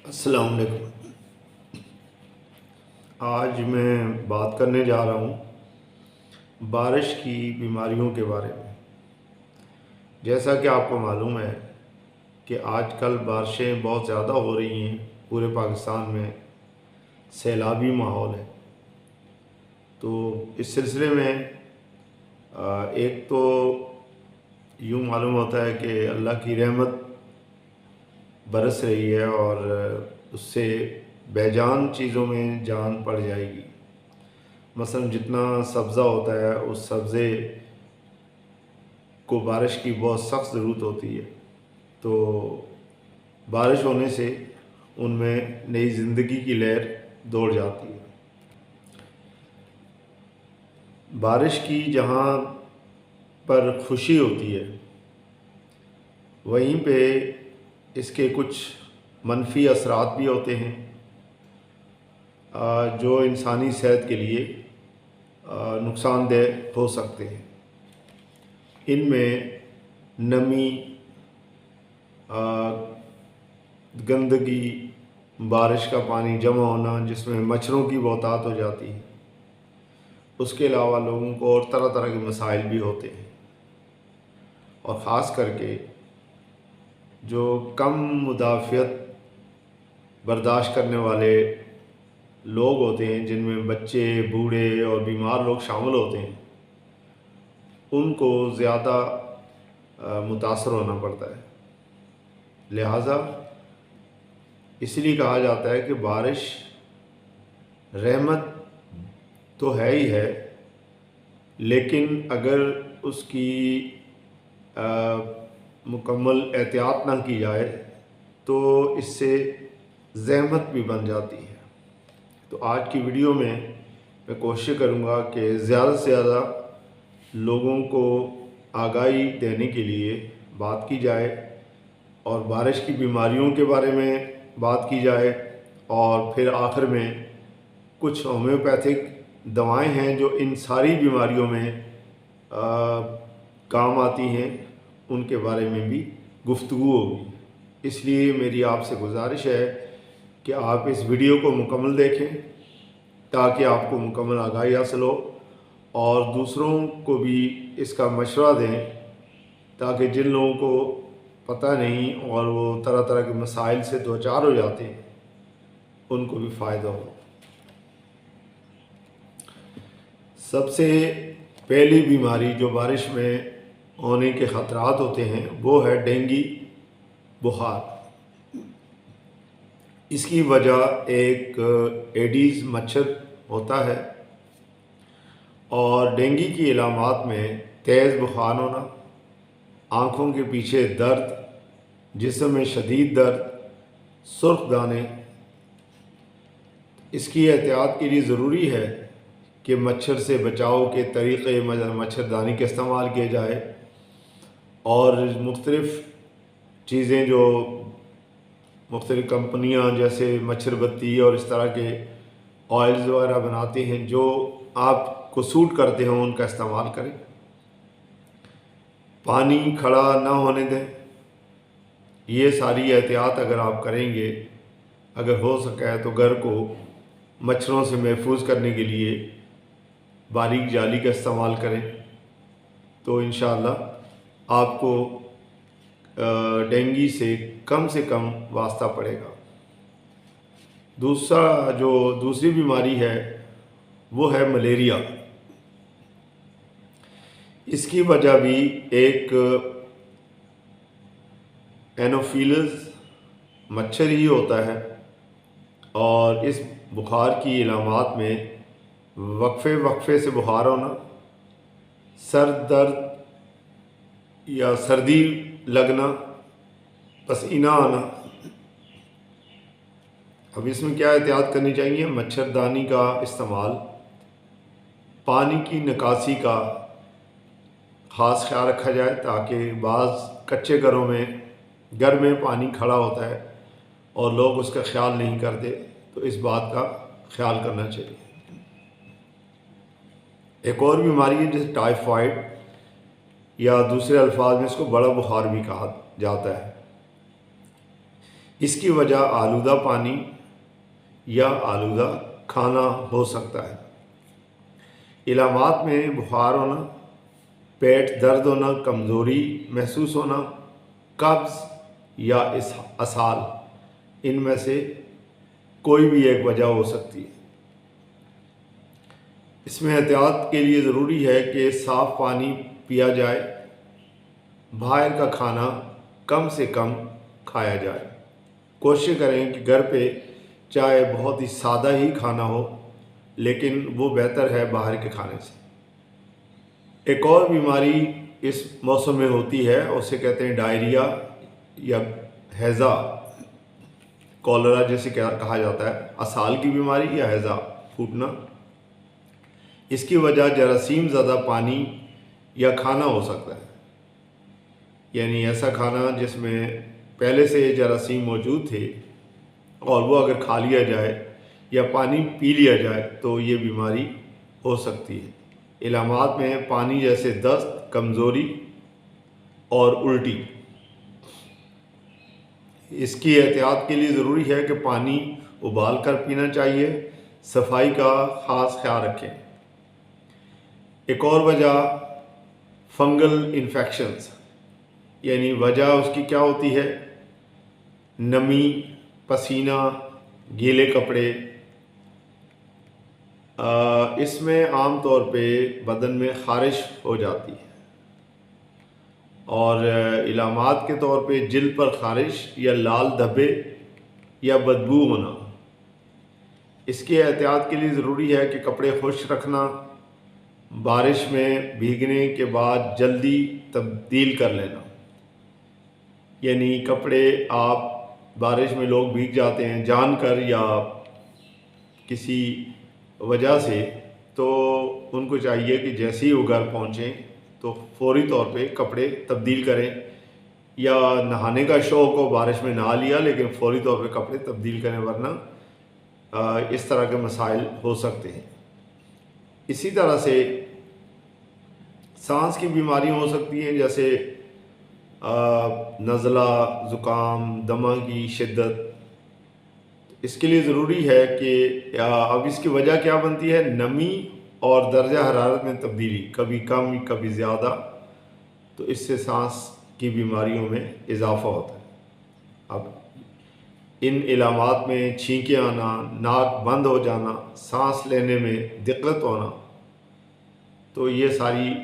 अस्सलाम वालेकुम। आज मैं बात करने जा रहा हूँ बारिश की बीमारियों के बारे में। जैसा कि आपको मालूम है कि आजकल बारिशें बहुत ज़्यादा हो रही हैं, पूरे पाकिस्तान में सैलाबी माहौल है। तो इस सिलसिले में एक तो यूँ मालूम होता है कि अल्लाह की रहमत बरस रही है और उससे बेजान चीज़ों में जान पड़ जाएगी। मसलन जितना सब्ज़ा होता है, उस सब्ज़े को बारिश की बहुत सख्त ज़रूरत होती है। तो बारिश होने से उनमें नई ज़िंदगी की लहर दौड़ जाती है। बारिश की जहाँ पर खुशी होती है, वहीं पे इसके कुछ मनफी असरात भी होते हैं जो इंसानी सेहत के लिए नुकसानदेह हो सकते हैं। इनमें नमी, गंदगी, बारिश का पानी जमा होना जिसमें मच्छरों की बहुतात हो जाती है। उसके अलावा लोगों को और तरह तरह के मसाइल भी होते हैं, और ख़ास करके जो कम मुदाफ़ियत बर्दाश्त करने वाले लोग होते हैं, जिनमें बच्चे, बूढ़े और बीमार लोग शामिल होते हैं, उनको ज़्यादा मुतासर होना पड़ता है। लिहाजा इसलिए कहा जाता है कि बारिश रहमत तो है ही है, लेकिन अगर उसकी मुकम्मल एहतियात ना की जाए तो इससे ज़हमत भी बन जाती है। तो आज की वीडियो में मैं कोशिश करूँगा कि ज़्यादा से ज़्यादा लोगों को आगाही देने के लिए बात की जाए और बारिश की बीमारियों के बारे में बात की जाए, और फिर आखिर में कुछ होम्योपैथिक दवाएं हैं जो इन सारी बीमारियों में काम आती हैं, उनके बारे में भी गुफ्तगू होगी। इसलिए मेरी आपसे गुजारिश है कि आप इस वीडियो को मुकम्मल देखें ताकि आपको मुकम्मल आगाही हासिल हो, और दूसरों को भी इसका मशवरा दें ताकि जिन लोगों को पता नहीं और वो तरह तरह के मसाइल से दो चार हो जाते हैं, उनको भी फ़ायदा हो। सबसे पहली बीमारी जो बारिश में होने के ख़तरात होते हैं वो है डेंगू बुखार। इसकी वजह एक एडीज़ मच्छर होता है, और डेंगू की इलामात में तेज़ बुखार होना, आँखों के पीछे दर्द, जिस्म में शदीद दर्द, सुर्ख दाने। इसकी एहतियात के लिए ज़रूरी है कि मच्छर से बचाव के तरीक़े मच्छरदानी के इस्तेमाल किए जाए, और मुख्तलिफ़ चीज़ें जो मुख्तलिफ़ कंपनियां जैसे मच्छर बत्ती और इस तरह के ऑयल्स वगैरह बनाती हैं जो आपको सूट करते हों, उनका इस्तेमाल करें। पानी खड़ा ना होने दें। ये सारी एहतियात अगर आप करेंगे, अगर हो सके तो घर को मच्छरों से महफूज करने के लिए बारीक जाली का इस्तेमाल करें, तो इंशाअल्लाह आपको डेंगू से कम वास्ता पड़ेगा। दूसरी बीमारी है वो है मलेरिया। इसकी वजह भी एक एनोफिलस मच्छर ही होता है, और इस बुखार की इलामात में वक्फे से बुखार होना, सर दर्द या सर्दी लगना, पसीना आना। अब इसमें क्या एहतियात करनी चाहिए? मच्छरदानी का इस्तेमाल, पानी की निकासी का ख़ास ख्याल रखा जाए ताकि बाज़ कच्चे घर में पानी खड़ा होता है और लोग उसका ख्याल नहीं करते, तो इस बात का ख्याल करना चाहिए। एक और बीमारी है जैसे टाइफाइड, या दूसरे अल्फाज में इसको बड़ा बुखार भी कहा जाता है। इसकी वजह आलूदा पानी या आलूदा खाना हो सकता है। इलामात में बुखार होना, पेट दर्द होना, कमज़ोरी महसूस होना, कब्ज़ या असाल, इनमें से कोई भी एक वजह हो सकती है। इसमें एहतियात के लिए ज़रूरी है कि साफ़ पानी पिया जाए, बाहर का खाना कम से कम खाया जाए। कोशिश करें कि घर पे चाहे बहुत ही सादा ही खाना हो, लेकिन वो बेहतर है बाहर के खाने से। एक और बीमारी इस मौसम में होती है, उसे कहते हैं डायरिया या हैज़ा, कॉलरा जैसे क्या कहा जाता है, असाल की बीमारी या हैज़ा, फूटना। इसकी वजह जरासीम ज़्यादा पानी या खाना हो सकता है, यानी ऐसा खाना जिसमें पहले से जरासीम मौजूद थे और वो अगर खा लिया जाए या पानी पी लिया जाए तो ये बीमारी हो सकती है। इलामात में पानी जैसे दस्त, कमज़ोरी और उल्टी। इसकी एहतियात के लिए ज़रूरी है कि पानी उबाल कर पीना चाहिए, सफाई का ख़ास ख्याल रखें। एक और वजह फंगल इन्फेक्शंस, यानी वजह उसकी क्या होती है, नमी, पसीना, गीले कपड़े। इसमें आम तौर पे बदन में ख़ारिश हो जाती है और इलामात के तौर पे जिल्द पर ख़ारिश या लाल धब्बे या बदबू होना। इसकी एहतियात के लिए ज़रूरी है कि कपड़े खुश्क रखना, बारिश में भीगने के बाद जल्दी तब्दील कर लेना, यानी कपड़े आप बारिश में लोग भीग जाते हैं जानकर या किसी वजह से, तो उनको चाहिए कि जैसे ही वो घर पहुँचें तो फौरी तौर पे कपड़े तब्दील करें, या नहाने का शौक़ हो, बारिश में नहा लिया लेकिन फौरी तौर पे कपड़े तब्दील करें, वरना इस तरह के मसाइल हो सकते हैं। इसी तरह से सांस की बीमारियाँ हो सकती हैं, जैसे नज़ला, ज़ुकाम, दमा की शिद्दत। इसके लिए ज़रूरी है कि अब इसकी वजह क्या बनती है, नमी और दर्जा हरारत में तब्दीली, कभी कम कभी ज़्यादा, तो इससे सांस की बीमारियों में इजाफ़ा होता है। अब इन इलामात में छींकें आना, नाक बंद हो जाना, सांस लेने में दिक्कत होना, तो ये सारी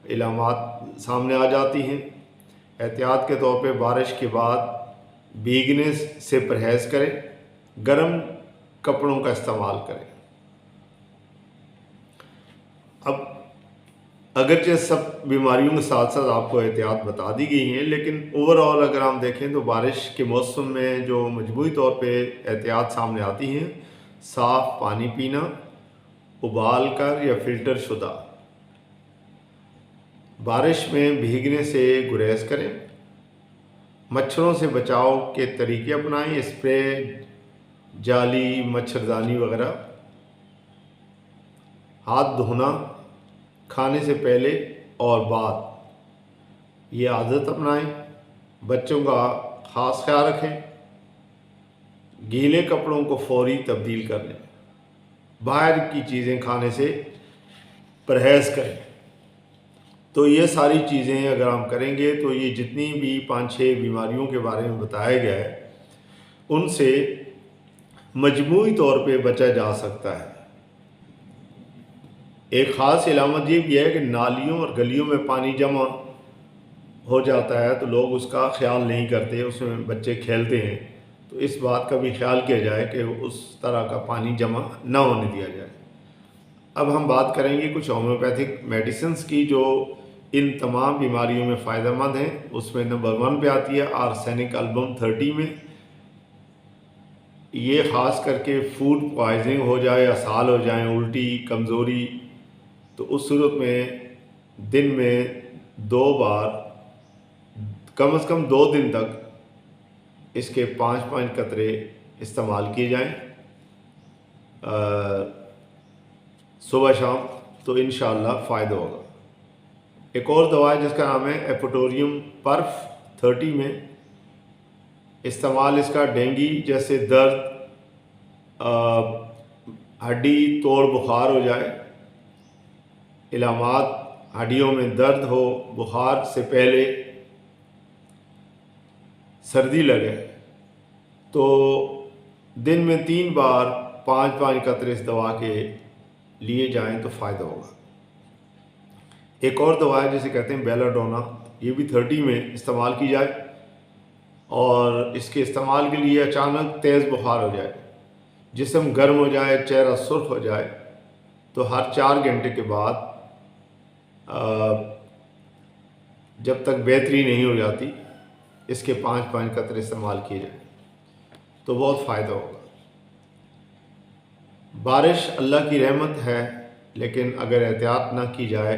इलामात सामने आ जाती हैं। एहतियात के तौर पे बारिश के बाद भीगने से परहेज़ करें, गर्म कपड़ों का इस्तेमाल करें। अब अगरचे सब बीमारियों के साथ साथ आपको एहतियात बता दी गई हैं, लेकिन ओवरऑल अगर हम देखें तो बारिश के मौसम में जो मजमूई तौर पे एहतियात सामने आती हैं, साफ़ पानी पीना, उबाल कर या फ़िल्टर शुदा, बारिश में भीगने से गुरेज करें, मच्छरों से बचाव के तरीके अपनाएं, स्प्रे, जाली, मच्छरदानी वगैरह, हाथ धोना खाने से पहले और बाद, ये आदत अपनाएं। बच्चों का ख़ास ख्याल रखें, गीले कपड़ों को फौरी तब्दील कर लें, बाहर की चीज़ें खाने से परहेज़ करें। तो ये सारी चीज़ें अगर हम करेंगे तो ये जितनी भी 5-6 बीमारियों के बारे में बताया गया है, उनसे मजमूई तौर पे बचा जा सकता है। एक ख़ास इलामत ये भी है कि नालियों और गलियों में पानी जमा हो जाता है तो लोग उसका ख्याल नहीं करते, उसमें बच्चे खेलते हैं, तो इस बात का भी ख्याल किया जाए कि उस तरह का पानी जमा ना होने दिया जाए। अब हम बात करेंगे कुछ होम्योपैथिक मेडिसिन्स की जो इन तमाम बीमारियों में फ़ायदेमंद हैं। उसमें नंबर 1 पे आती है आर्सेनिक एल्बम 30 में। ये ख़ास करके फूड पॉइजनिंग हो जाए, असाल हो जाए, उल्टी, कमज़ोरी, तो उस सूरत में दिन में 2 बार कम से कम 2 दिन तक इसके 5-5 कतरे इस्तेमाल किए जाएं सुबह शाम, तो इंशाअल्लाह फ़ायदा होगा। एक और दवा है जिसका नाम है एपोटोरियम पर्फ 30 में। इस्तेमाल इसका डेंगू जैसे दर्द, हड्डी तोड़ बुखार हो जाए, इलामात हड्डियों में दर्द हो, बुखार से पहले सर्दी लगे, तो दिन में 3 बार 5-5 कतरे इस दवा के लिए जाएं तो फ़ायदा होगा। एक और दवा है जिसे कहते हैं बेलाडोना, ये भी 30 में इस्तेमाल की जाए और इसके इस्तेमाल के लिए अचानक तेज़ बुखार हो जाए, जिस्म गर्म हो जाए, चेहरा सुर्ख हो जाए, तो हर 4 घंटे के बाद जब तक बेहतरी नहीं हो जाती इसके 5-5 कतरे इस्तेमाल किए जाए तो बहुत फ़ायदा होगा। बारिश अल्लाह की रहमत है, लेकिन अगर एहतियात ना की जाए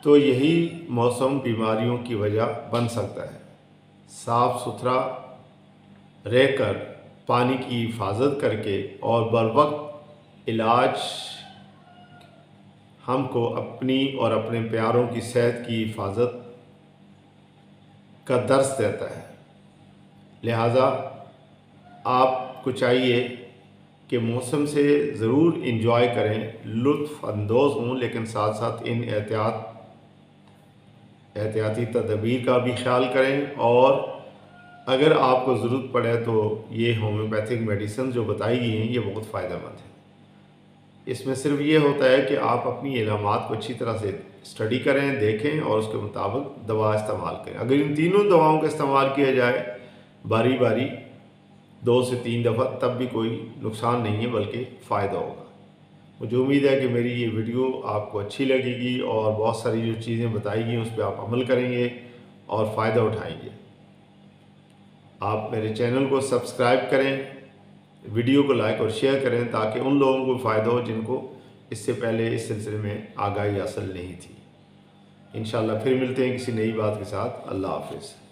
तो यही मौसम बीमारियों की वजह बन सकता है। साफ़ सुथरा रहकर, पानी की हिफाजत करके और बरवक्त इलाज हमको अपनी और अपने प्यारों की सेहत की हिफाजत का दर्स देता है। लिहाजा आपको चाहिए कि मौसम से ज़रूर इंजॉय करें, लुत्फ़ अंदोज़ हों, लेकिन साथ साथ इन एहतियाती तदबीर का भी ख्याल करें। और अगर आपको ज़रूरत पड़े तो ये होम्योपैथिक मेडिसिन जो बताई गई हैं ये बहुत फ़ायदेमंद है। इसमें सिर्फ ये होता है कि आप अपनी इलामात को अच्छी तरह से स्टडी करें, देखें और उसके मुताबिक दवा इस्तेमाल करें। अगर इन तीनों दवाओं का इस्तेमाल किया जाए बारी बारी 2 से 3 दफ़ा, तब भी कोई नुकसान नहीं है बल्कि फ़ायदा होगा। मुझे उम्मीद है कि मेरी ये वीडियो आपको अच्छी लगेगी और बहुत सारी जो चीज़ें बताई गई उस पर आप अमल करेंगे और फ़ायदा उठाएंगे। आप मेरे चैनल को सब्सक्राइब करें, वीडियो को लाइक और शेयर करें ताकि उन लोगों को फ़ायदा हो जिनको इससे पहले इस सिलसिले में आगाही हासिल नहीं थी। इंशाअल्लाह फिर मिलते हैं किसी नई बात के साथ। अल्लाह हाफ़िज़।